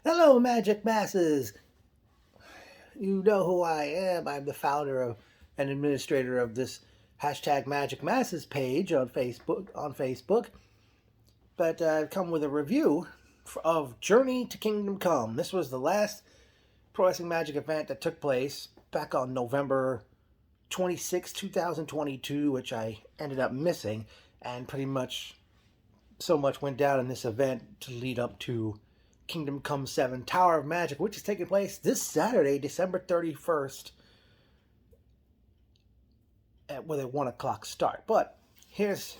Hello, Magic Masses! You know who I am. I'm the founder of and administrator of this hashtag Magic Masses page on Facebook. But I've come with a review of Journey to Kingdom Come. This was the last Pro Wrestling Magic event that took place back on November 26, 2022, which I ended up missing, and pretty much so much went down in this event to lead up to Kingdom Come 7 Tower of Magic, which is taking place this Saturday, December 31st, with a 1 o'clock start. But here's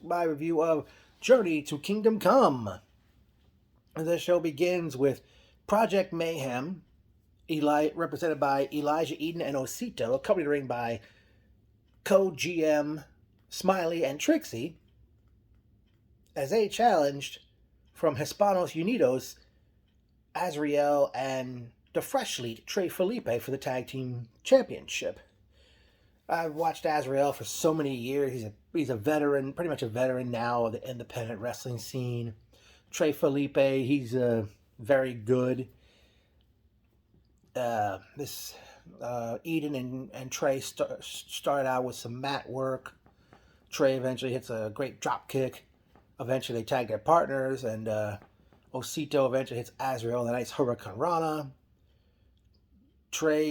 my review of Journey to Kingdom Come. The show begins with Project Mayhem, represented by Elijah Eden and Osito, accompanied ring by co-GM Smiley and Trixie, as they challenged from Hispanos Unidos, Azrael and the Freshleet, Trey Felipe, for the Tag Team Championship. I've watched Azrael for so many years. He's a veteran, pretty much a veteran now of the independent wrestling scene. Trey Felipe, he's very good. Eden and Trey started out with some mat work. Trey eventually hits a great drop kick. Eventually they tag their partners, and Osito eventually hits Azrael with a nice Hurricane Rana. Trey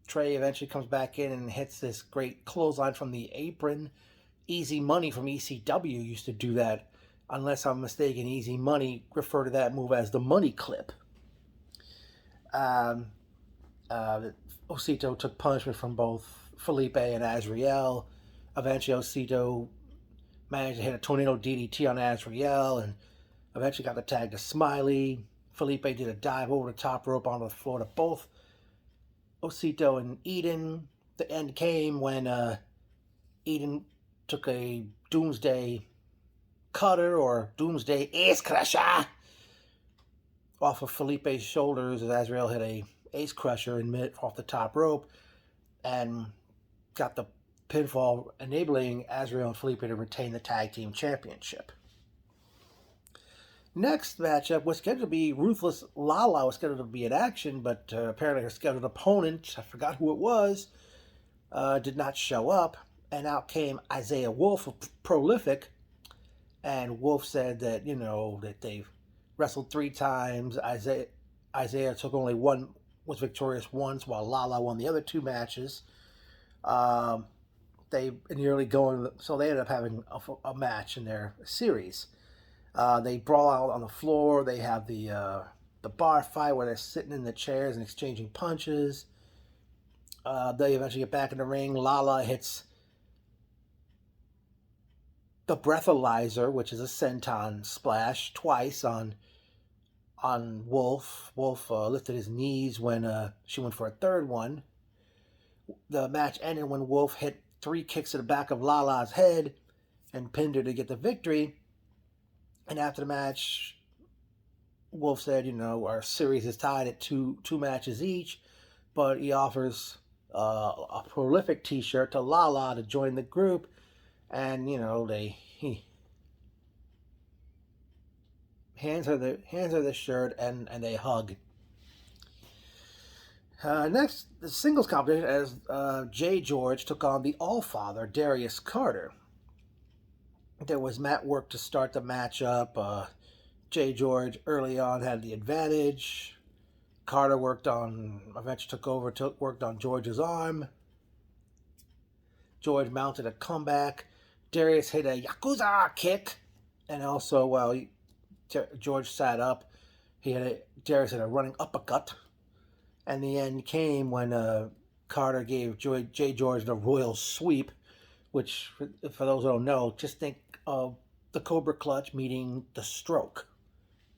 eventually comes back in and hits this great clothesline from the apron. Easy Money from ECW used to do that. Unless I'm mistaken, Easy Money referred to that move as the money clip. Osito took punishment from both Felipe and Azrael. Eventually Osito managed to hit a tornado DDT on Azrael and eventually got the tag to Smiley. Felipe did a dive over the top rope onto the floor to both Osito and Eden. The end came when Eden took a Doomsday Cutter or Doomsday Ace Crusher off of Felipe's shoulders as Azrael hit a Ace Crusher in mid off the top rope and got the pinfall, enabling Azrael and Felipe to retain the Tag Team Championship. Next matchup was scheduled to be Ruthless Lala was scheduled to be in action, but apparently her scheduled opponent, I forgot who it was, did not show up, and out came Isaiah Wolf of Prolific, and Wolf said that, that they've wrestled 3 times. Isaiah was victorious once, while Lala won the other 2 matches. They in the early going, so they ended up having a match in their series. They brawl out on the floor. They have the bar fight where they're sitting in the chairs and exchanging punches. They eventually get back in the ring. Lala hits the breathalyzer, which is a senton splash, twice on Wolf. Wolf lifted his knees when she went for a third one. The match ended when Wolf hit 3 kicks to the back of Lala's head and pinned her to get the victory. And after the match, Wolf said, our series is tied at two matches each, but he offers a Prolific t-shirt to Lala to join the group, and he hands her the shirt and they hug. Next, the singles competition as Jay George took on the Allfather, Darius Carter. There was mat work to start the matchup. Jay George early on had the advantage. Carter eventually took over, worked on George's arm. George mounted a comeback. Darius hit a Yakuza kick. And also, while George sat up, Darius hit a running uppercut. And the end came when Carter gave Jay George the Royal Sweep, which, for those who don't know, just think of the Cobra Clutch meeting the Stroke.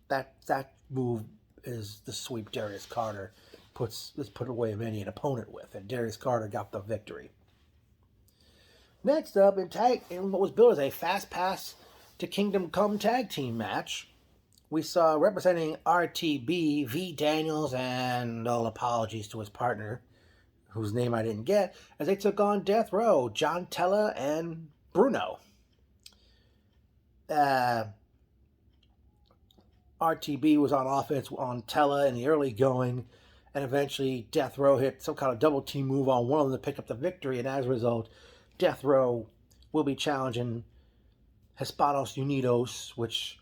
That move is the sweep Darius Carter put away any opponent with, and Darius Carter got the victory. Next up, in what was billed as a Fast Pass to Kingdom Come tag team match, we saw representing RTB, V. Daniels, and all apologies to his partner, whose name I didn't get, as they took on Death Row, John Tella and Bruno. RTB was on offense on Tella in the early going, and eventually Death Row hit some kind of double team move on one of them to pick up the victory, and as a result, Death Row will be challenging Hispanos Unidos, which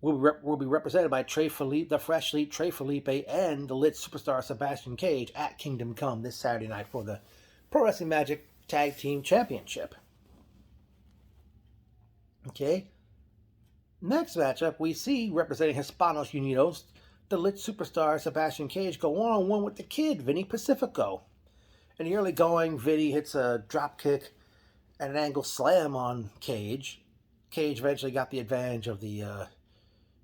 will be represented by Trey Felipe, the Fresh Elite Trey Felipe, and the lit superstar Sebastian Cage at Kingdom Come this Saturday night for the Pro Wrestling Magic Tag Team Championship. Okay. Next matchup, we see representing Hispanos Unidos, the lit superstar Sebastian Cage go one-on-one with the Kid, Vinny Pacifico. In the early going, Vinny hits a drop kick and an angle slam on Cage. Cage eventually got the advantage of the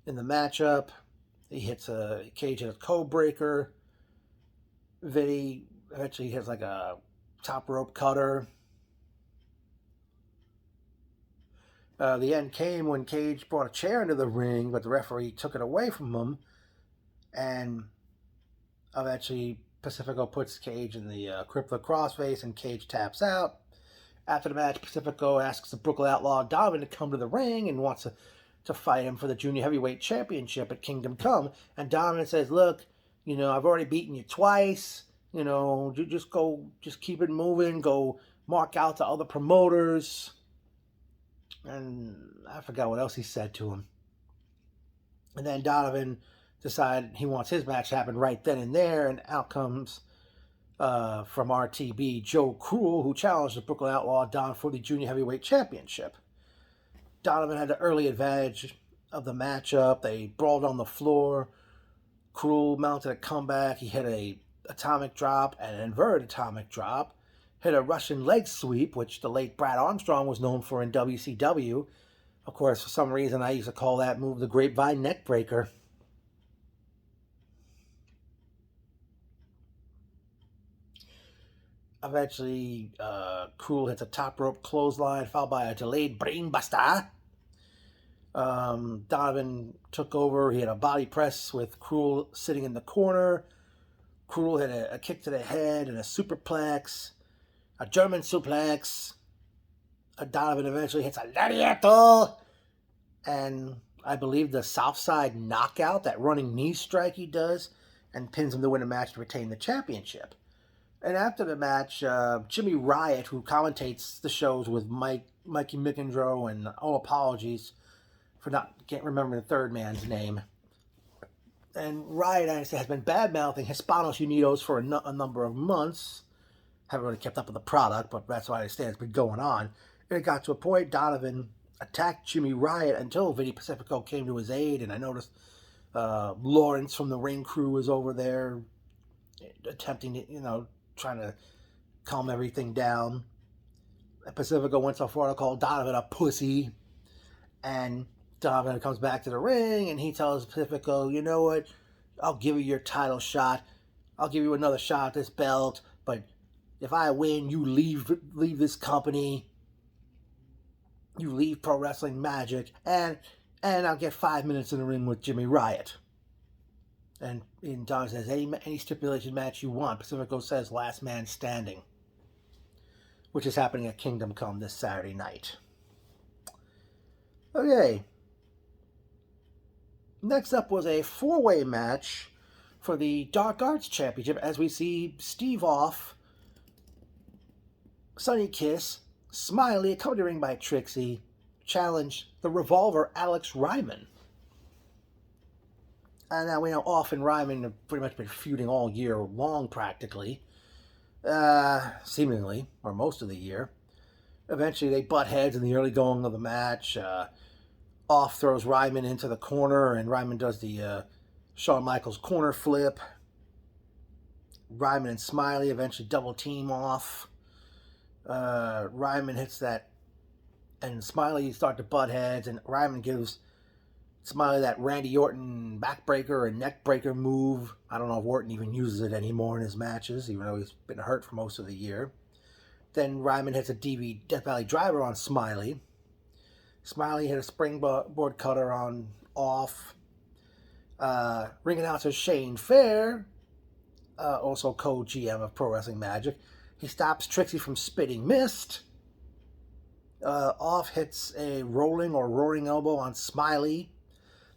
in the matchup. He hits Cage hit a code breaker. Vinny eventually hits like a top rope cutter. The end came when Cage brought a chair into the ring, but the referee took it away from him. And eventually Pacifico puts Cage in the crippler crossface, and Cage taps out. After the match, Pacifico asks the Brooklyn Outlaw Donovan to come to the ring and wants to fight him for the Junior Heavyweight Championship at Kingdom Come. And Donovan says, look, I've already beaten you twice. Just keep it moving. Go mark out to other promoters. And I forgot what else he said to him. And then Donovan decided he wants his match to happen right then and there. And out comes from RTB, Joe Cruel, who challenged the Brooklyn Outlaw Don for the Junior Heavyweight Championship. Donovan had the early advantage of the matchup. They brawled on the floor. Cruel mounted a comeback. He hit a atomic drop and an inverted atomic drop. Hit a Russian leg sweep, which the late Brad Armstrong was known for in WCW. Of course, for some reason, I used to call that move the Grapevine Neckbreaker. Eventually, Cruel hits a top rope clothesline, followed by a delayed brainbuster. Donovan took over. He had a body press with Cruel sitting in the corner. Cruel hit a kick to the head and a superplex. A German suplex. Donovan eventually hits a lariato. And I believe the Southside knockout, that running knee strike he does, and pins him to win the match to retain the championship. And after the match, Jimmy Riot, who commentates the shows with Mikey McIndro, and all apologies for can't remember the third man's name. And Riot, I has been bad-mouthing Hispanos Unidos for a number of months. Haven't really kept up with the product, but that's why I understand it's been going on. And it got to a point, Donovan attacked Jimmy Riot until Vinny Pacifico came to his aid, and I noticed Lawrence from the ring crew was over there attempting to, trying to calm everything down. Pacifico went so far to call Donovan a pussy, and Donovan comes back to the ring, and he tells Pacifico, you know what, I'll give you your title shot. I'll give you another shot at this belt, but if I win, you leave this company. You leave Pro Wrestling Magic, and I'll get 5 minutes in the ring with Jimmy Riot. And Don says, any stipulation match you want. Pacifico says last man standing, which is happening at Kingdom Come this Saturday night. Okay. Next up was a four-way match for the Dark Arts Championship, as we see Steve Off, Sonny Kiss, Smiley, accompanied ring by Trixie, challenge the Revolver Alex Ryman. And now we know Off and Ryman have pretty much been feuding all year long, practically. Seemingly, or most of the year. Eventually they butt heads in the early going of the match. Off throws Ryman into the corner, and Ryman does the Shawn Michaels corner flip. Ryman and Smiley eventually double team Off. Ryman hits that, and Smiley start to butt heads, and Ryman gives Smiley that Randy Orton backbreaker and neckbreaker move. I don't know if Orton even uses it anymore in his matches, even though he's been hurt for most of the year. Then Ryman hits a Death Valley Driver on Smiley. Smiley hit a springboard cutter on Off. Ring announcer Shane Fair, also co-GM of Pro Wrestling Magic, he stops Trixie from spitting mist. Off hits a rolling or roaring elbow on Smiley.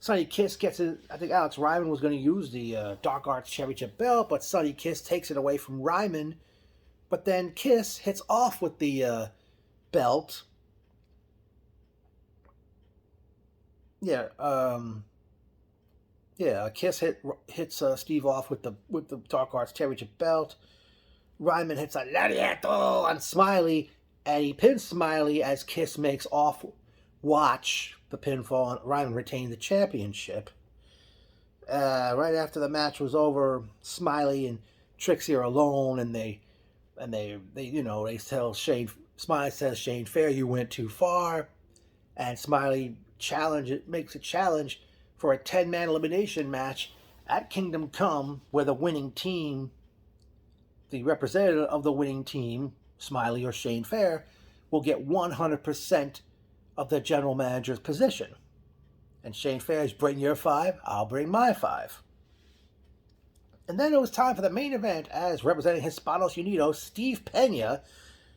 Sonny Kiss gets it. I think Alex Ryman was going to use the Dark Arts Championship belt, but Sonny Kiss takes it away from Ryman. But then Kiss hits off with the belt. Kiss hits Steve off with the Dark Arts Championship belt. Ryman hits a lariato on Smiley, and he pins Smiley as Kiss makes off. Watch the pinfall, and Ryman retained the championship. Right after the match was over, Smiley and Trixie are alone, and they tell Shane. Smiley says, "Shane Fair, you went too far," and Smiley makes a challenge for a 10-man elimination match at Kingdom Come, where the winning team, the representative of the winning team, Smiley or Shane Fair, will get 100% of the general manager's position. And Shane Fair's bring your 5, I'll bring my 5. And then it was time for the main event, as representing Hispanos Unidos, Steve Pena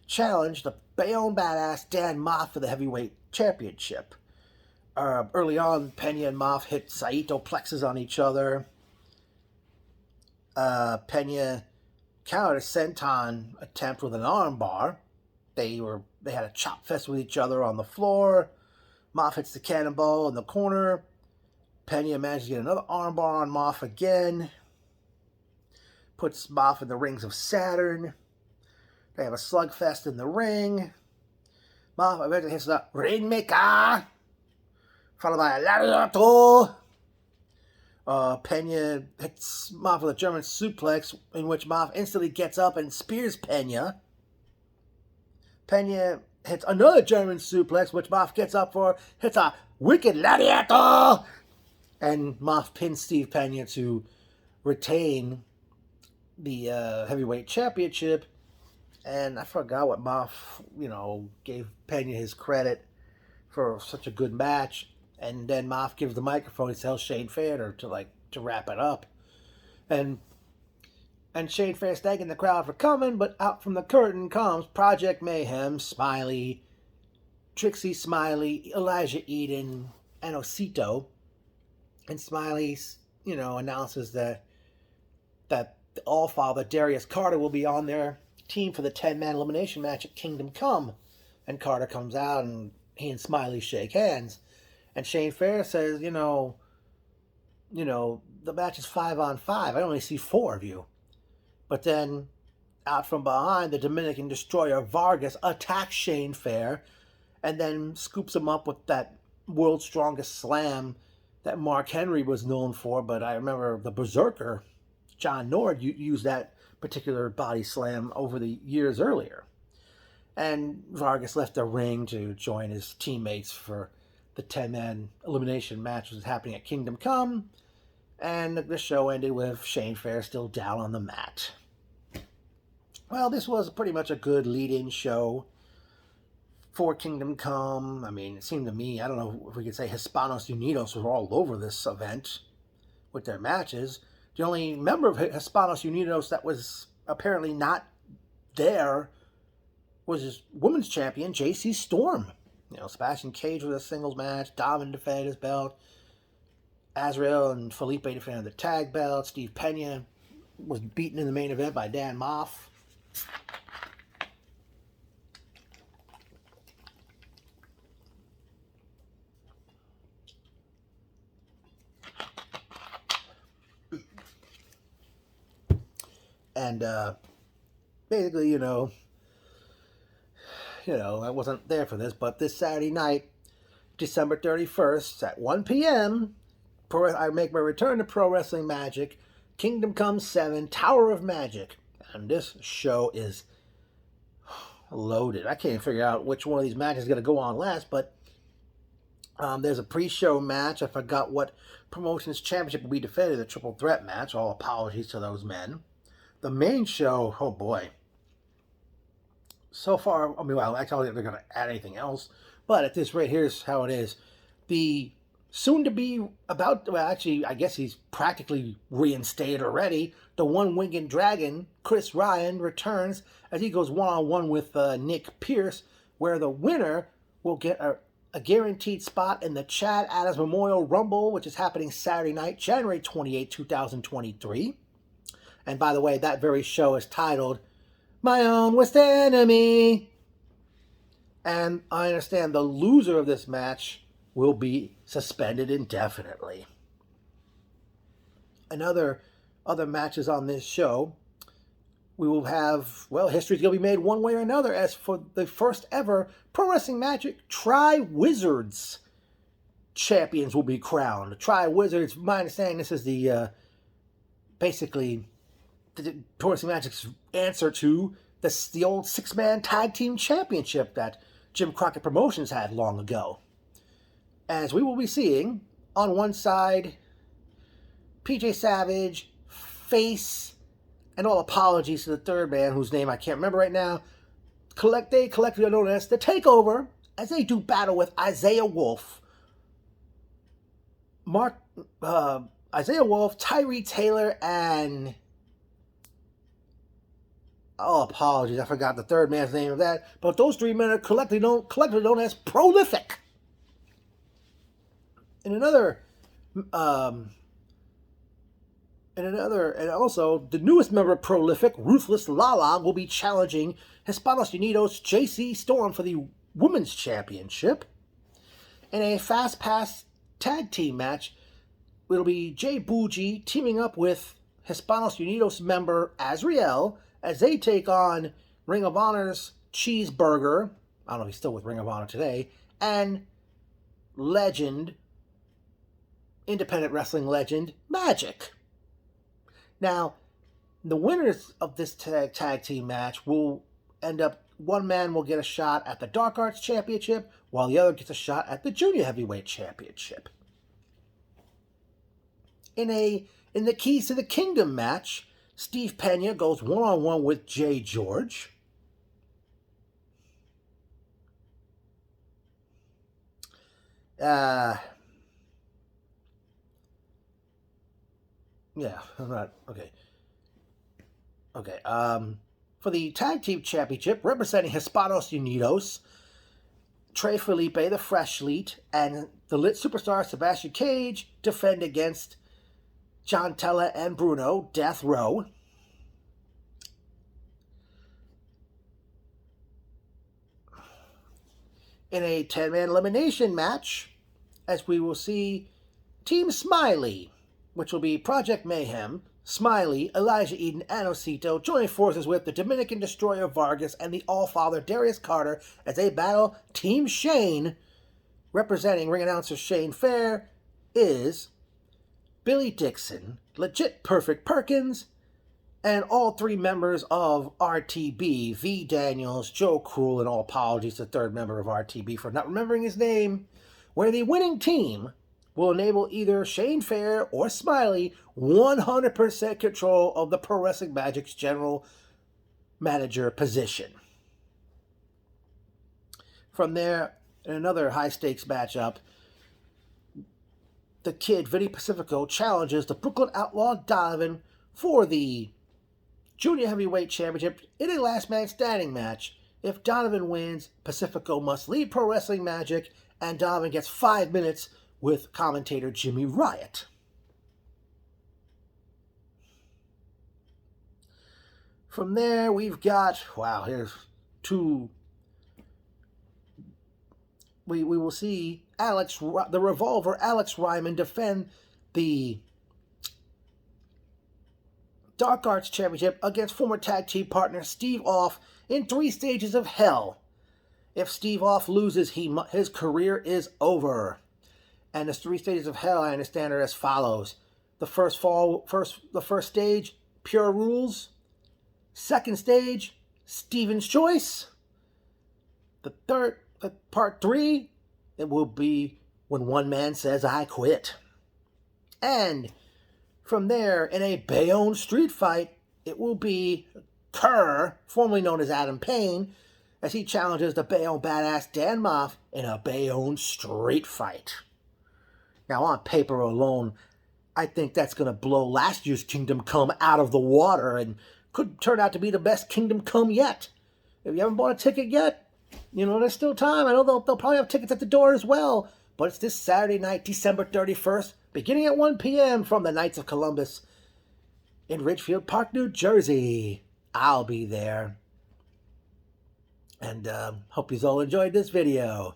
challenged the Bayonne Badass Dan Moff for the heavyweight championship. Early on, Pena and Moff hit Saito plexes on each other. Pena countered a senton attempt with an armbar. They had a chop fest with each other on the floor. Moff hits the cannonball in the corner. Pena manages to get another armbar on Moff again. Puts Moff in the rings of Saturn. They have a slugfest in the ring. Moff eventually hits the Rainmaker, followed by a Lariato. Pena hits Moff with a German suplex, in which Moff instantly gets up and spears Pena. Pena hits another German suplex, which Moff gets up for, hits a wicked Lariato, and Moff pins Steve Pena to retain the heavyweight championship. And I forgot what Moff, gave Pena his credit for such a good match. And then Moff gives the microphone and tells Shane Fair to wrap it up. And Shane Fair's thanking the crowd for coming, but out from the curtain comes Project Mayhem, Smiley, Trixie Smiley, Elijah Eden, and Osito. And Smiley, announces that the Allfather, Darius Carter, will be on their team for the 10-man elimination match at Kingdom Come. And Carter comes out, and he and Smiley shake hands. And Shane Fair says, the match is 5-on-5. I only see 4 of you. But then, out from behind, the Dominican destroyer Vargas attacks Shane Fair and then scoops him up with that world's strongest slam that Mark Henry was known for. But I remember the Berserker, John Nord, used that particular body slam over the years earlier. And Vargas left the ring to join his teammates for the 10-man elimination match was happening at Kingdom Come, and the show ended with Shane Fair still down on the mat. Well, this was pretty much a good lead-in show for Kingdom Come. I mean, it seemed to me, I don't know if we could say Hispanos Unidos were all over this event with their matches. The only member of Hispanos Unidos that was apparently not there was his women's champion, JC Storm. Sebastian Cage with a singles match. Domin defended his belt. Azrael and Felipe defended the tag belt. Steve Pena was beaten in the main event by Dan Moff. And basically, I wasn't there for this, but this Saturday night, December 31st at 1 p.m., I make my return to Pro Wrestling Magic, Kingdom Come 7, Tower of Magic. And this show is loaded. I can't figure out which one of these matches is going to go on last, but there's a pre-show match. I forgot what promotion's championship will be defended, a triple threat match. All apologies to those men. The main show, oh boy. So far, actually, I don't think they're going to add anything else. But at this rate, here's how it is. The soon-to-be I guess he's practically reinstated already. The one-winged dragon, Chris Ryan, returns as he goes one-on-one with Nick Pierce, where the winner will get a guaranteed spot in the Chad Adams Memorial Rumble, which is happening Saturday night, January 28, 2023. And by the way, that very show is titled My Own Worst Enemy. And I understand the loser of this match will be suspended indefinitely. Other matches on this show, we will have, well, history's going to be made one way or another as for the first ever Pro Wrestling Magic Tri-Wizards champions will be crowned. Tri-Wizards, my understanding, this is the, basically, the Pro Wrestling Magic's answer to the old six-man tag team championship that Jim Crockett Promotions had long ago. As we will be seeing, on one side, PJ Savage, Face, and all apologies to the third man, whose name I can't remember right now, they collectively known as The Takeover, as they do battle with Isaiah Wolf, Tyree Taylor, and... oh, apologies, I forgot the third man's name of that. But those three men are collectively known as Prolific. And also, the newest member of Prolific, Ruthless Lala, will be challenging Hispanos Unidos JC Storm for the Women's Championship. In a Fast Pass tag team match, it'll be Jay Bougie teaming up with Hispanos Unidos member Azriel as they take on Ring of Honor's Cheeseburger, I don't know if he's still with Ring of Honor today, and independent wrestling legend, Magic. Now, the winners of this tag team match will end up, one man will get a shot at the Dark Arts Championship, while the other gets a shot at the Junior Heavyweight Championship. In the Keys to the Kingdom match, Steve Pena goes one-on-one with Jay George. Yeah, I'm not... Okay. For the Tag Team Championship, representing Hispanos Unidos, Trey Felipe, the Freshleet, and the Lit Superstar Sebastian Cage defend against John Tella and Bruno, Death Row. In a 10-man elimination match, as we will see Team Smiley, which will be Project Mayhem, Smiley, Elijah Eden, and Osito, joining forces with the Dominican Destroyer Vargas and the All-Father Darius Carter as they battle Team Shane. Representing ring announcer Shane Fair is Billy Dixon, Legit Perfect Perkins, and all three members of RTB, V. Daniels, Joe Cruel, and all apologies to the third member of RTB for not remembering his name, where the winning team will enable either Shane Fair or Smiley 100% control of the Pro Wrestling Magic's general manager position. From there, in another high-stakes matchup, the Kid, Vinny Pacifico, challenges the Brooklyn Outlaw Donovan for the Junior Heavyweight Championship in a last man standing match. If Donovan wins, Pacifico must leave Pro Wrestling Magic, and Donovan gets 5 minutes with commentator Jimmy Riot. From there, we've got, here's two. We will see the Revolver, Alex Ryman, defend the Dark Arts Championship against former tag team partner Steve Off in 3 stages of hell. If Steve Off loses, his career is over. And the 3 stages of hell, I understand, are as follows. The first stage, Pure Rules. Second stage, Steven's Choice. Part 3, it will be when one man says, I quit. And from there, in a Bayonne street fight, it will be Kerr, formerly known as Adam Payne, as he challenges the Bayonne badass Dan Moff in a Bayonne street fight. Now, on paper alone, I think that's going to blow last year's Kingdom Come out of the water and could turn out to be the best Kingdom Come yet. If you haven't bought a ticket yet, You know, there's still time. I know they'll probably have tickets at the door as well. But it's this Saturday night, December 31st, beginning at 1 p.m. from the Knights of Columbus in Ridgefield Park, New Jersey. I'll be there. And hope you all enjoyed this video.